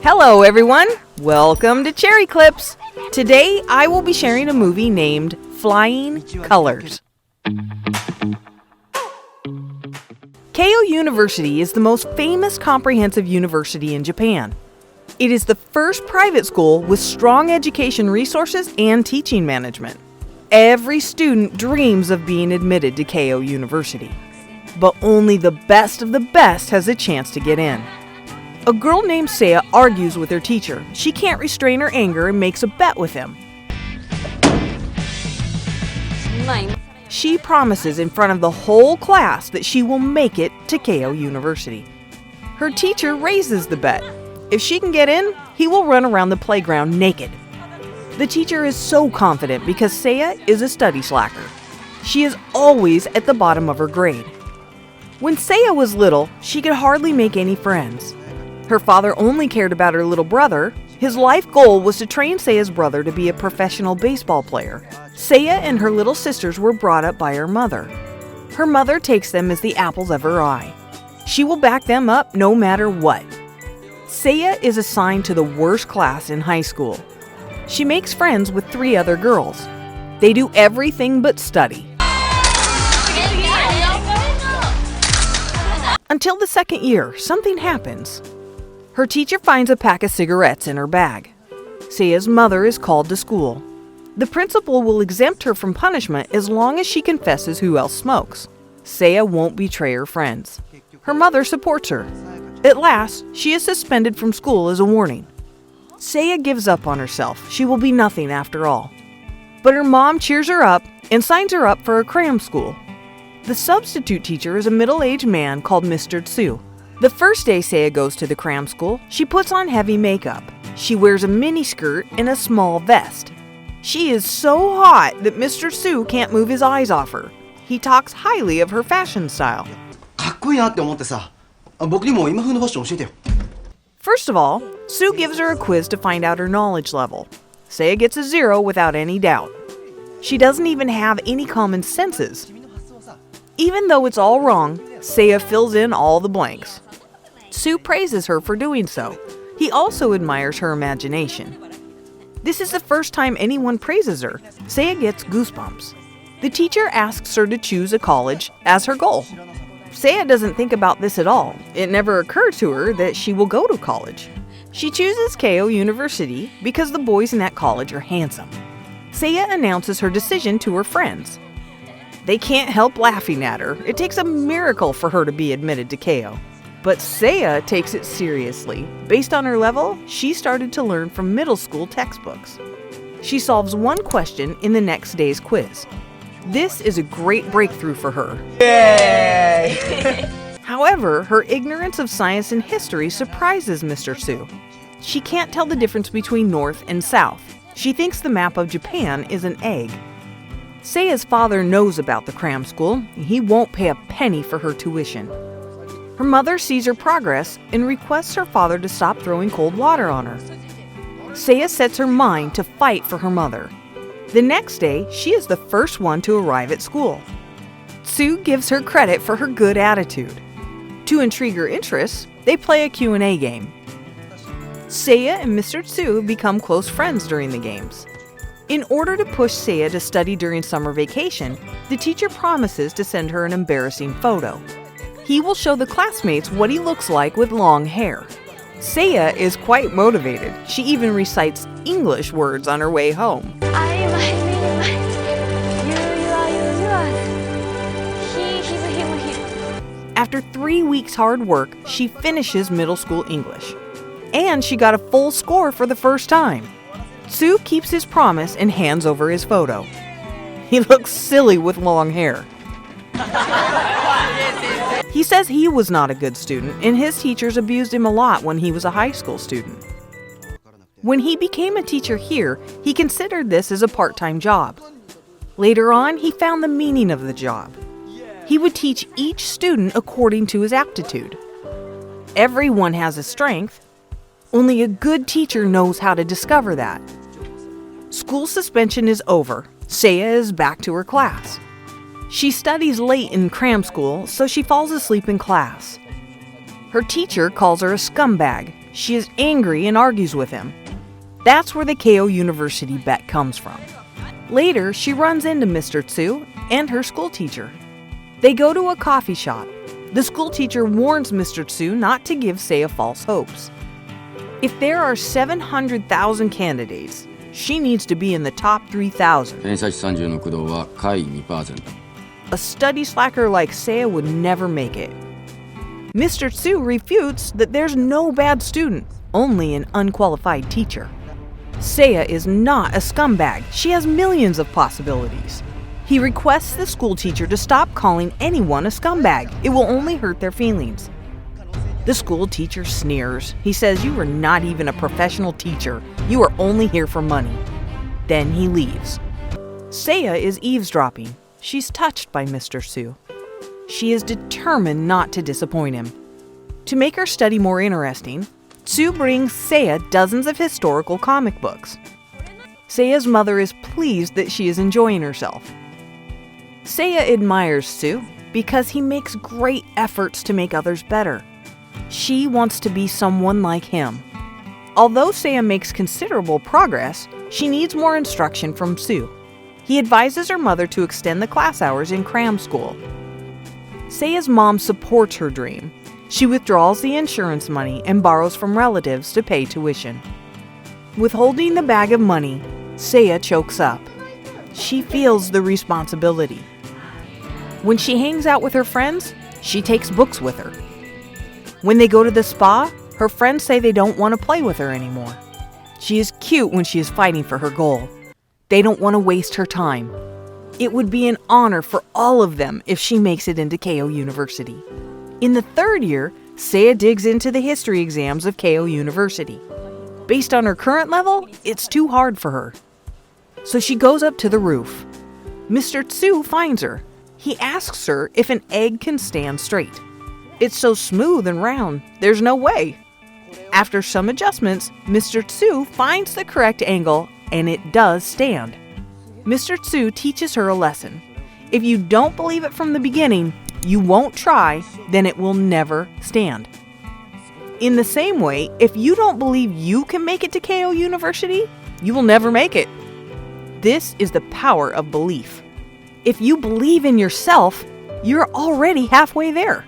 Hello everyone, welcome to Cherry Clips. Today I will be sharing a movie named Flying Colors. Keio University is the most famous comprehensive university in Japan. It is the first private school with strong education resources and teaching management. Every student dreams of being admitted to Keio University, but only the best of the best has a chance to get in. A girl named Seiya argues with her teacher. She can't restrain her anger and makes a bet with him. She promises in front of the whole class that she will make it to Keio University. Her teacher raises the bet. If she can get in, he will run around the playground naked. The teacher is so confident because Seiya is a study slacker. She is always at the bottom of her grade. When Seiya was little, she could hardly make any friends. Her father only cared about her little brother. His life goal was to train Seiya's brother to be a professional baseball player. Seiya and her little sisters were brought up by her mother. Her mother takes them as the apples of her eye. She will back them up no matter what. Seiya is assigned to the worst class in high school. She makes friends with 3 other girls. They do everything but study. Until the second year, something happens. Her teacher finds a pack of cigarettes in her bag. Seiya's mother is called to school. The principal will exempt her from punishment as long as she confesses who else smokes. Seiya won't betray her friends. Her mother supports her. At last, she is suspended from school as a warning. Seiya gives up on herself. She will be nothing after all. But her mom cheers her up and signs her up for a cram school. The substitute teacher is a middle-aged man called Mr. Tsu. The first day Seiya goes to the cram school, she puts on heavy makeup. She wears a miniskirt and a small vest. She is so hot that Mr. Tsu can't move his eyes off her. He talks highly of her fashion style. First of all, Tsu gives her a quiz to find out her knowledge level. Seiya gets a 0 without any doubt. She doesn't even have any common senses. Even though it's all wrong, Seiya fills in all the blanks. Tsu praises her for doing so. He also admires her imagination. This is the first time anyone praises her. Seiya gets goosebumps. The teacher asks her to choose a college as her goal. Seiya doesn't think about this at all. It never occurred to her that she will go to college. She chooses Keio University because the boys in that college are handsome. Seiya announces her decision to her friends. They can't help laughing at her. It takes a miracle for her to be admitted to Keio. But Seiya takes it seriously. Based on her level, she started to learn from middle school textbooks. She solves one question in the next day's quiz. This is a great breakthrough for her. Yay! However, her ignorance of science and history surprises Mr. Tsu. She can't tell the difference between north and south. She thinks the map of Japan is an egg. Seiya's father knows about the cram school. He won't pay a penny for her tuition. Her mother sees her progress and requests her father to stop throwing cold water on her. Seiya sets her mind to fight for her mother. The next day, she is the first one to arrive at school. Tsu gives her credit for her good attitude. To intrigue her interests, they play a Q&A game. Seiya and Mr. Tsu become close friends during the games. In order to push Seiya to study during summer vacation, the teacher promises to send her an embarrassing photo. He will show the classmates what he looks like with long hair. Seiya is quite motivated. She even recites English words on her way home. After 3 weeks hard work, she finishes middle school English. And she got a full score for the first time. Tsu keeps his promise and hands over his photo. He looks silly with long hair. He says he was not a good student and his teachers abused him a lot when he was a high school student. When he became a teacher here, he considered this as a part-time job. Later on, he found the meaning of the job. He would teach each student according to his aptitude. Everyone has a strength. Only a good teacher knows how to discover that. School suspension is over. Seiya is back to her class. She studies late in cram school, so she falls asleep in class. Her teacher calls her a scumbag. She is angry and argues with him. That's where the Keio University bet comes from. Later, she runs into Mr. Tsu and her school teacher. They go to a coffee shop. The school teacher warns Mr. Tsu not to give Seiya false hopes. If there are 700,000 candidates, she needs to be in the top 3,000. 偏差値30の駆動は下位 2%. A study slacker like Seiya would never make it. Mr. Tsu refutes that there's no bad student, only an unqualified teacher. Seiya is not a scumbag. She has millions of possibilities. He requests the school teacher to stop calling anyone a scumbag. It will only hurt their feelings. The school teacher sneers. He says, "You are not even a professional teacher. You are only here for money." Then he leaves. Seiya is eavesdropping. She's touched by Mr. Tsu. She is determined not to disappoint him. To make her study more interesting, Tsu brings Seiya dozens of historical comic books. Seiya's mother is pleased that she is enjoying herself. Seiya admires Tsu because he makes great efforts to make others better. She wants to be someone like him. Although Seiya makes considerable progress, she needs more instruction from Tsu. He advises her mother to extend the class hours in cram school. Seiya's mom supports her dream. She withdraws the insurance money and borrows from relatives to pay tuition. Withholding the bag of money, Seiya chokes up. She feels the responsibility. When she hangs out with her friends, she takes books with her. When they go to the spa, her friends say they don't want to play with her anymore. She is cute when she is fighting for her goal. They don't want to waste her time. It would be an honor for all of them if she makes it into Keio University. In the third year, Seiya digs into the history exams of Keio University. Based on her current level, it's too hard for her. So she goes up to the roof. Mr. Tsu finds her. He asks her if an egg can stand straight. It's so smooth and round, there's no way. After some adjustments, Mr. Tsu finds the correct angle and it does stand. Mr. Tsu teaches her a lesson. If you don't believe it from the beginning, you won't try, then it will never stand. In the same way, if you don't believe you can make it to Keio University, you will never make it. This is the power of belief. If you believe in yourself, you're already halfway there.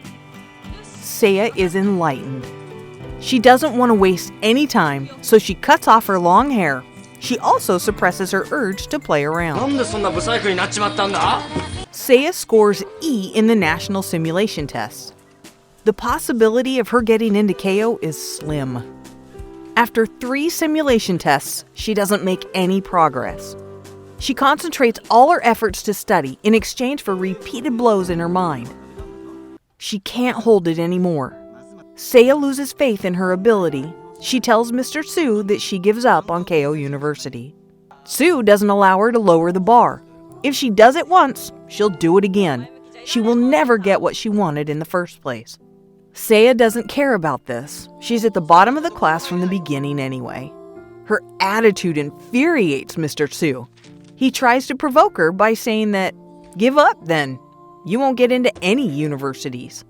Seiya is enlightened. She doesn't want to waste any time, so she cuts off her long hair. She also suppresses her urge to play around. Seiya scores E in the national simulation test. The possibility of her getting into Keio is slim. After 3 simulation tests, she doesn't make any progress. She concentrates all her efforts to study in exchange for repeated blows in her mind. She can't hold it anymore. Seiya loses faith in her ability. She tells Mr. Tsu that she gives up on Keio University. Tsu doesn't allow her to lower the bar. If she does it once, she'll do it again. She will never get what she wanted in the first place. Seiya doesn't care about this. She's at the bottom of the class from the beginning anyway. Her attitude infuriates Mr. Tsu. He tries to provoke her by saying that, "Give up then. You won't get into any universities."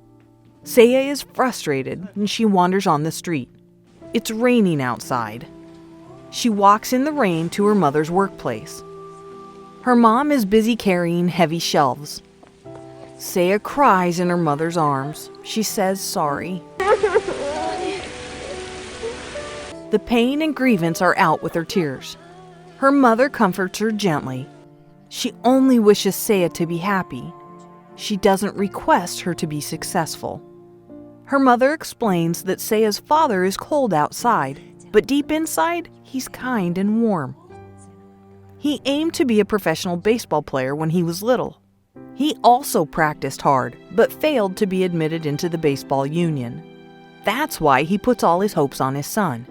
Seiya is frustrated and she wanders on the street. It's raining outside. She walks in the rain to her mother's workplace. Her mom is busy carrying heavy shelves. Seiya cries in her mother's arms. She says sorry. The pain and grievance are out with her tears. Her mother comforts her gently. She only wishes Seiya to be happy. She doesn't request her to be successful. Her mother explains that Seiya's father is cold outside, but deep inside, he's kind and warm. He aimed to be a professional baseball player when he was little. He also practiced hard, but failed to be admitted into the baseball union. That's why he puts all his hopes on his son.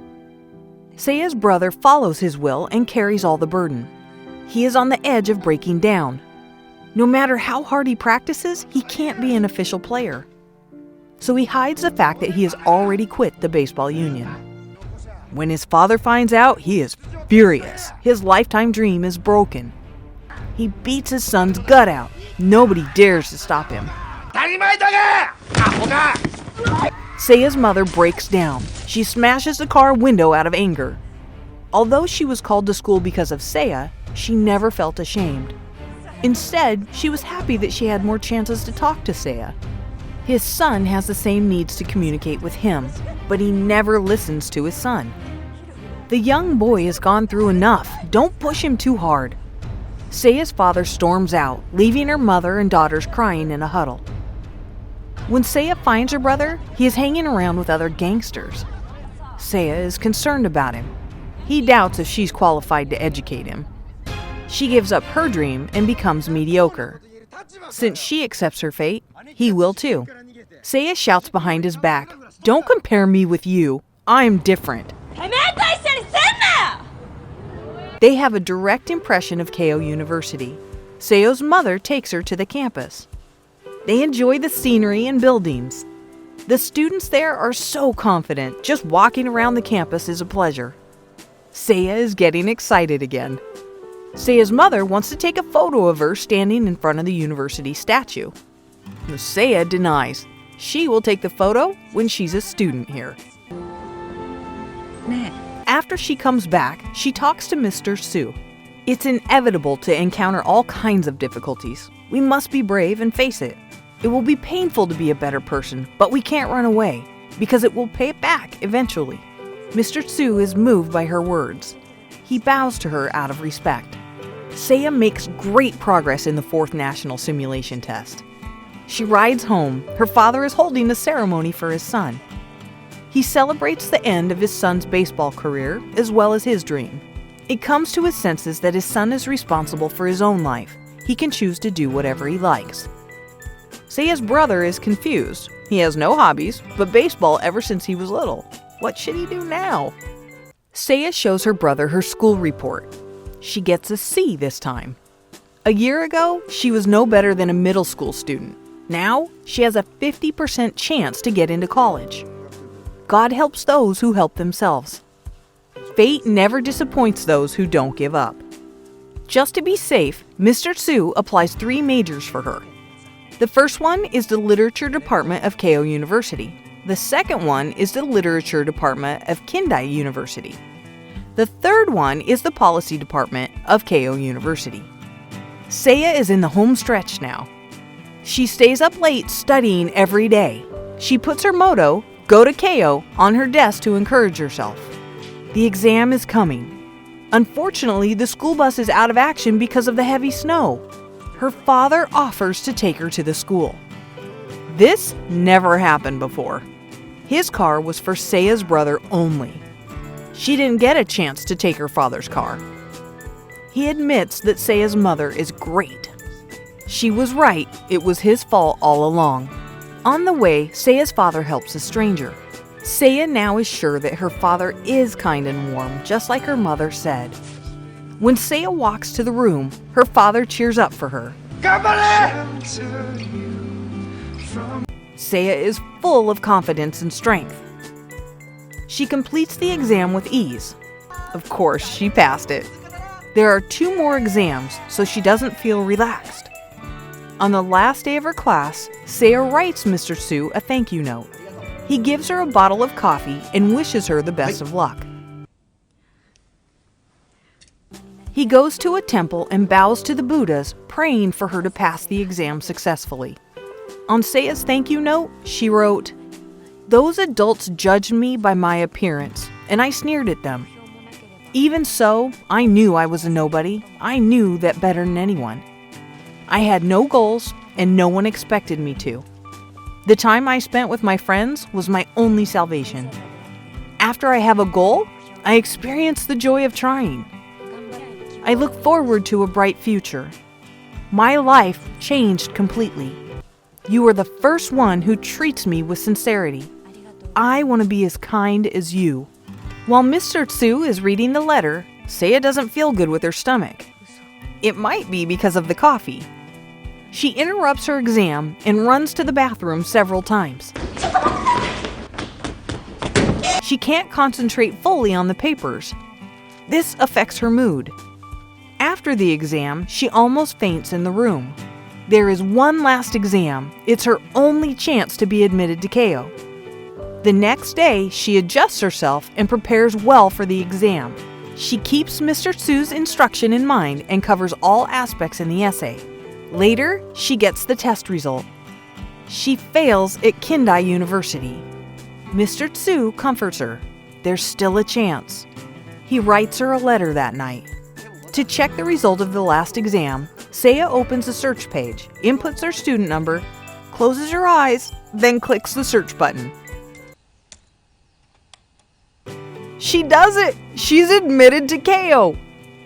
Seiya's brother follows his will and carries all the burden. He is on the edge of breaking down. No matter how hard he practices, he can't be an official player. So he hides the fact that he has already quit the baseball union. When his father finds out, he is furious. His lifetime dream is broken. He beats his son's gut out. Nobody dares to stop him. Seiya's mother breaks down. She smashes the car window out of anger. Although she was called to school because of Seiya, she never felt ashamed. Instead, she was happy that she had more chances to talk to Seiya. His son has the same needs to communicate with him, but he never listens to his son. The young boy has gone through enough. Don't push him too hard. Seiya's father storms out, leaving her mother and daughters crying in a huddle. When Seiya finds her brother, he is hanging around with other gangsters. Seiya is concerned about him. He doubts if she's qualified to educate him. She gives up her dream and becomes mediocre. Since she accepts her fate, he will too. Seiya shouts behind his back, "Don't compare me with you. I'm different." They have a direct impression of Keio University. Seiyo's mother takes her to the campus. They enjoy the scenery and buildings. The students there are so confident. Just walking around the campus is a pleasure. Seiya is getting excited again. Seiya's mother wants to take a photo of her standing in front of the university statue. Seiya denies. She will take the photo when she's a student here. After she comes back, she talks to Mr. Su. It's inevitable to encounter all kinds of difficulties. We must be brave and face it. It will be painful to be a better person, but we can't run away, because it will pay it back eventually. Mr. Su is moved by her words. He bows to her out of respect. Seiya makes great progress in the 4th National Simulation Test. She rides home. Her father is holding a ceremony for his son. He celebrates the end of his son's baseball career as well as his dream. It comes to his senses that his son is responsible for his own life. He can choose to do whatever he likes. Seiya's brother is confused. He has no hobbies, but baseball ever since he was little. What should he do now? Seiya shows her brother her school report. She gets a C this time. A year ago, she was no better than a middle school student. Now, she has a 50% chance to get into college. God helps those who help themselves. Fate never disappoints those who don't give up. Just to be safe, Mr. Su applies 3 majors for her. The first one is the Literature Department of Keio University. The second one is the Literature Department of Kindai University. The third one is the Policy Department of Keio University. Seiya is in the home stretch now. She stays up late studying every day. She puts her motto, "Go to Keio," on her desk to encourage herself. The exam is coming. Unfortunately, the school bus is out of action because of the heavy snow. Her father offers to take her to the school. This never happened before. His car was for Seiya's brother only. She didn't get a chance to take her father's car. He admits that Seiya's mother is great. She was right, it was his fault all along. On the way, Seiya's father helps a stranger. Seiya now is sure that her father is kind and warm, just like her mother said. When Seiya walks to the room, her father cheers up for her. Seiya is full of confidence and strength. She completes the exam with ease. Of course, she passed it. There are 2 more exams, so she doesn't feel relaxed. On the last day of her class, Seiya writes Mr. Su a thank you note. He gives her a bottle of coffee and wishes her the best of luck. He goes to a temple and bows to the Buddhas, praying for her to pass the exam successfully. On Seiya's thank you note, she wrote, "Those adults judged me by my appearance, and I sneered at them. Even so, I knew I was a nobody. I knew that better than anyone. I had no goals, and no one expected me to. The time I spent with my friends was my only salvation. After I have a goal, I experience the joy of trying. I look forward to a bright future. My life changed completely. You are the first one who treats me with sincerity. I want to be as kind as you." While Mr. Tsu is reading the letter, Seiya doesn't feel good with her stomach. It might be because of the coffee. She interrupts her exam and runs to the bathroom several times. She can't concentrate fully on the papers. This affects her mood. After the exam, she almost faints in the room. There is one last exam. It's her only chance to be admitted to Keio. The next day, she adjusts herself and prepares well for the exam. She keeps Mr. Tsu's instruction in mind and covers all aspects in the essay. Later, she gets the test result. She fails at Kindai University. Mr. Tsu comforts her. There's still a chance. He writes her a letter that night. To check the result of the last exam, Seiya opens a search page, inputs her student number, closes her eyes, then clicks the search button. She does it! She's admitted to Keio!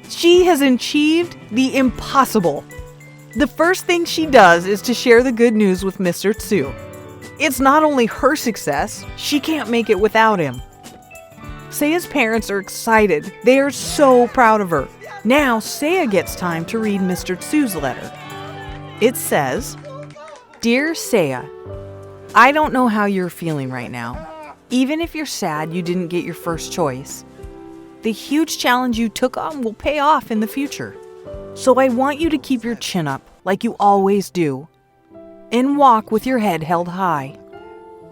She has achieved the impossible. The first thing she does is to share the good news with Mr. Tsu. It's not only her success, she can't make it without him. Seiya's parents are excited. They are so proud of her. Now, Seiya gets time to read Mr. Tsu's letter. It says, "Dear Seiya, I don't know how you're feeling right now. Even if you're sad you didn't get your first choice, the huge challenge you took on will pay off in the future. So I want you to keep your chin up like you always do, and walk with your head held high.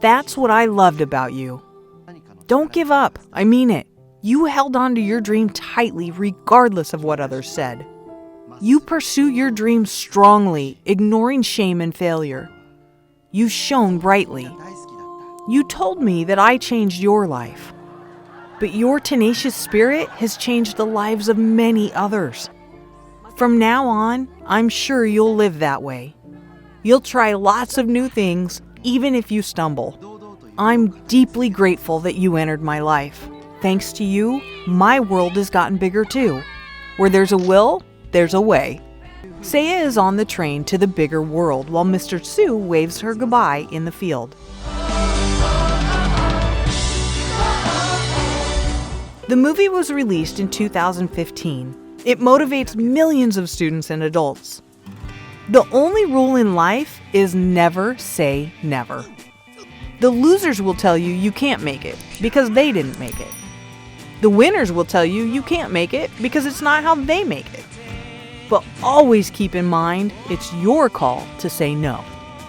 That's what I loved about you. Don't give up, I mean it. You held on to your dream tightly regardless of what others said. You pursue your dreams strongly, ignoring shame and failure. You shone brightly. You told me that I changed your life. But your tenacious spirit has changed the lives of many others. From now on, I'm sure you'll live that way. You'll try lots of new things, even if you stumble. I'm deeply grateful that you entered my life. Thanks to you, my world has gotten bigger too. Where there's a will, there's a way." Seiya is on the train to the bigger world while Mr. Tsu waves her goodbye in the field. The movie was released in 2015. It motivates millions of students and adults. The only rule in life is never say never. The losers will tell you you can't make it because they didn't make it. The winners will tell you you can't make it because it's not how they make it. But always keep in mind, it's your call to say no.